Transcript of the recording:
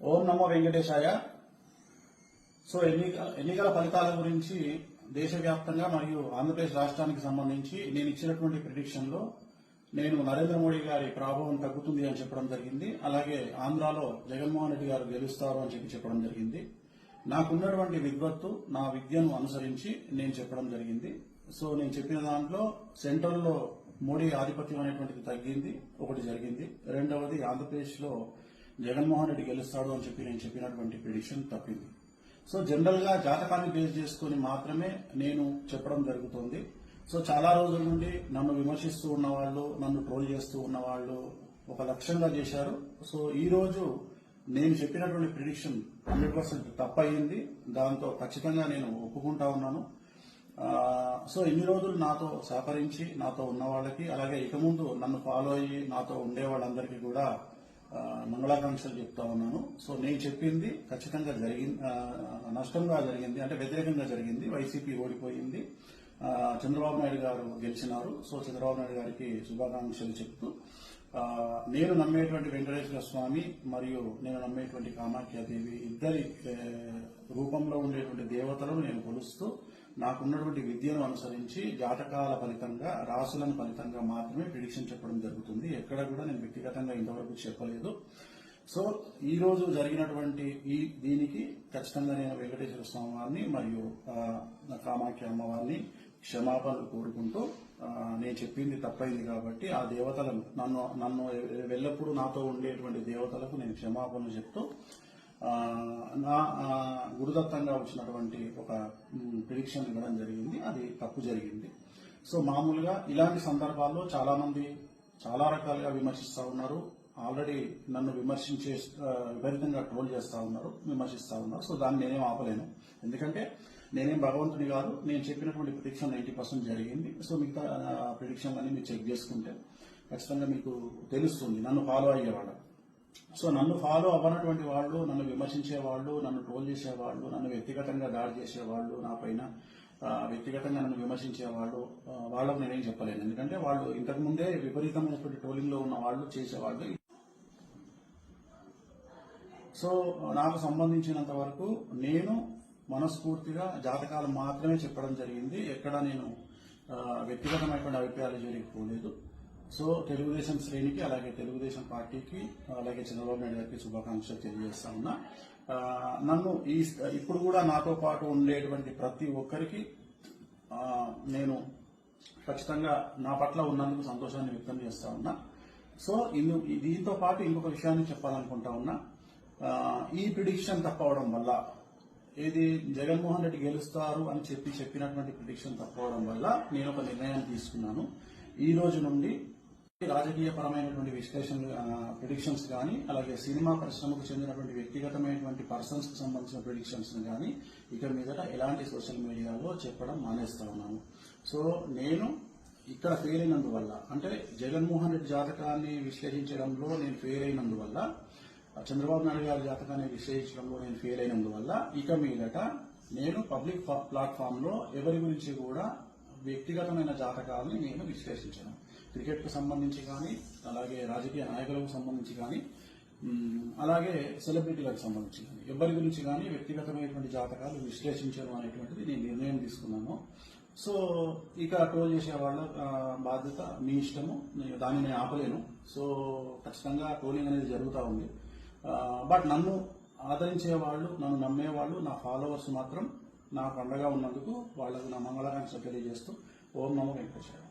ఓం నమో వెంకటేశాయ. So ఎన్నికల ఫలితాల గురించి దేశవ్యాప్తంగా మరియు ఆంధ్రప్రదేశ్ రాష్ట్రానికి సంబంధించి నేను ఇచ్చినటువంటి ప్రిడిక్షన్ లో నేను నరేంద్ర మోడీ గారి ప్రభావం తగ్గుతుంది అని చెప్పడం జరిగింది. అలాగే ఆంధ్రాలో జగన్మోహన్ రెడ్డి గారు గెలుస్తారు అని చెప్పడం జరిగింది. నాకున్నటువంటి విద్వత్తు, నా విద్యను అనుసరించి నేను చెప్పడం జరిగింది. సో నేను చెప్పిన దాంట్లో సెంట్రల్లో మోడీ ఆధిపత్యం అనేటువంటిది తగ్గింది, ఒకటి జరిగింది. రెండవది ఆంధ్రప్రదేశ్ లో జగన్మోహన్ రెడ్డి గెలుస్తాడు అని నేను చెప్పినటువంటి ప్రిడిక్షన్ తప్పింది. సో జనరల్ గా జాతకాన్ని బేస్ చేసుకుని మాత్రమే నేను చెప్పడం జరుగుతోంది. సో చాలా రోజుల నుండి నన్ను విమర్శిస్తూ ఉన్న వాళ్ళు, నన్ను ట్రోల్ చేస్తూ ఉన్న వాళ్ళు ఒక లక్ష్యంగా చేశారు. సో ఈ రోజు నేను చెప్పినటువంటి ప్రిడిక్షన్ 100% తప్పయింది. దాంతో ఖచ్చితంగా నేను ఒప్పుకుంటా ఉన్నాను. సో ఇన్ని రోజులు నాతో సహకరించి నాతో ఉన్న వాళ్ళకి, అలాగే ఇక ముందు నన్ను ఫాలో అయ్యి నాతో ఉండే వాళ్ళందరికీ కూడా మంగళాకాంక్షలు చెప్తా ఉన్నాను. సో నేను చెప్పింది ఖచ్చితంగా జరిగింది, నష్టంగా జరిగింది, అంటే వ్యతిరేకంగా జరిగింది. వైసీపీ ఓడిపోయింది, చంద్రబాబు నాయుడు గారు గెలిచినారు. సో చంద్రబాబు నాయుడు గారికి శుభాకాంక్షలు చెప్తూ నేను నమ్మేటువంటి వెంకటేశ్వర స్వామి మరియు నేను నమ్మేటువంటి కామాఖ్యాదేవి ఇద్దరి రూపంలో ఉండేటువంటి దేవతలను నేను కొలుస్తూ నాకున్నటువంటి విద్యను అనుసరించి జాతకాల ఫలితంగా, రాసులను ఫలితంగా మాత్రమే ప్రిడిక్షన్ చెప్పడం జరుగుతుంది. ఎక్కడ కూడా నేను వ్యక్తిగతంగా ఇంతవరకు చెప్పలేదు. సో ఈ రోజు జరిగినటువంటి దీనికి ఖచ్చితంగా నేను వెంకటేశ్వర స్వామి వారిని మరియు కామాఖ్య అమ్మవారిని క్షమాపణలు కోరుకుంటూ నేను చెప్పింది తప్పైంది కాబట్టి ఆ దేవతలను నన్ను ఎల్లప్పుడూ నాతో ఉండేటువంటి దేవతలకు నేను క్షమాపణలు చెప్తూ నా గురుదత్తంగా వచ్చినటువంటి ఒక ప్రిడిక్షన్ ఇవ్వడం జరిగింది. అది తప్పు జరిగింది. సో మామూలుగా ఇలాంటి సందర్భాల్లో చాలా మంది చాలా రకాలుగా విమర్శిస్తా ఉన్నారు. ఆల్రెడీ నన్ను విపరీతంగా ట్రోల్ చేస్తా ఉన్నారు, విమర్శిస్తా ఉన్నారు. సో దాన్ని నేనేం ఆపలేను, ఎందుకంటే నేనేం భగవంతుని కాదు. నేను చెప్పినటువంటి ప్రిడిక్షన్ 90% జరిగింది. సో మిగతా ప్రిడిక్షన్ అన్ని మీరు చెక్ చేసుకుంటే ఖచ్చితంగా మీకు తెలుస్తుంది నన్ను ఫాలో అయ్యేవాళ్ళు. సో నన్ను ఫాలో అవ్వనటువంటి వాళ్ళు, నన్ను విమర్శించే వాళ్ళు, నన్ను ట్రోల్ చేసేవాళ్ళు, నన్ను వ్యక్తిగతంగా దాడి చేసేవాళ్ళు, నా పైన వ్యక్తిగతంగా నన్ను విమర్శించే వాళ్ళు, వాళ్ళకు నేనేం చెప్పలేను. ఎందుకంటే వాళ్ళు ఇంతకుముందే విపరీతమైనటువంటి ట్రోలింగ్ లో ఉన్న వాళ్ళు, చేసేవాళ్ళు. సో నాకు సంబంధించినంత వరకు నేను మనస్ఫూర్తిగా జాతకాలు మాత్రమే చెప్పడం జరిగింది. ఎక్కడ నేను వ్యక్తిగతమైనటువంటి అభిప్రాయాలు జరిగిపోలేదు. సో తెలుగుదేశం శ్రేణికి, అలాగే తెలుగుదేశం పార్టీకి, అలాగే చంద్రబాబు నాయుడు గారికి శుభాకాంక్షలు తెలియజేస్తా ఉన్నా. నన్ను ఇప్పుడు కూడా నాతో పాటు ఉండేటువంటి ప్రతి ఒక్కరికి నేను ఖచ్చితంగా నా పట్ల ఉన్నందుకు సంతోషాన్ని వ్యక్తం చేస్తా ఉన్నా. సో దీంతో పాటు ఇంకొక విషయాన్ని చెప్పాలనుకుంటా ఉన్నా. ఈ ప్రిడిక్షన్ తప్పవడం వల్ల, ఏది జగన్మోహన్ రెడ్డి గెలుస్తారు అని చెప్పినటువంటి ప్రిడిక్షన్ తప్పవడం వల్ల నేను ఒక నిర్ణయాన్ని తీసుకున్నాను. ఈ రోజు నుండి రాజకీయ పరమైనటువంటి విశ్లేషణలు, ప్రిడిక్షన్స్ కానీ, అలాగే సినిమా పరిశ్రమకు చెందినటువంటి వ్యక్తిగతమైనటువంటి పర్సన్స్ కు సంబంధించిన ప్రిడిక్షన్స్ కానీ ఇక్కడ మీదట ఎలాంటి సోషల్ మీడియాలో చెప్పడం మానేస్తా ఉన్నాను. సో నేను ఇక్కడ ఫెయిల్ అయినందువల్ల, అంటే జగన్మోహన్ రెడ్డి జాతకాన్ని విశ్లేషించడంలో నేను ఫెయిల్ అయినందువల్ల, చంద్రబాబు నాయుడు గారి జాతకాన్ని విశ్లేషించడంలో నేను ఫెయిల్ అయినందువల్ల ఇక మీదట నేను పబ్లిక్ ప్లాట్ఫామ్ లో ఎవరి గురించి కూడా వ్యక్తిగతమైన జాతకాలని నేను విశ్లేషించను. క్రికెట్ కు సంబంధించి కానీ, అలాగే రాజకీయ నాయకులకు సంబంధించి కానీ, అలాగే సెలబ్రిటీలకు సంబంధించి కానీ, ఎవరి గురించి కానీ వ్యక్తిగతమైనటువంటి జాతకాలు విశ్లేషించడం అనేటువంటిది నేను నిర్ణయం తీసుకున్నాను. సో ఇక ట్రోల్ చేసే వాళ్ళ బాధ్యత మీ ఇష్టము, దాన్ని నేను ఆపలేను. సో ఖచ్చితంగా ట్రోలింగ్ అనేది జరుగుతూ ఉంది. బట్ నన్ను ఆదరించే వాళ్ళు, నన్ను నమ్మేవాళ్ళు, నా ఫాలోవర్స్ మాత్రం నాకు అండగా ఉన్నందుకు వాళ్లకు నా మంగళాకాంక్షలు తెలియజేస్తూ ఓం నమో వెంకటేశ్వర.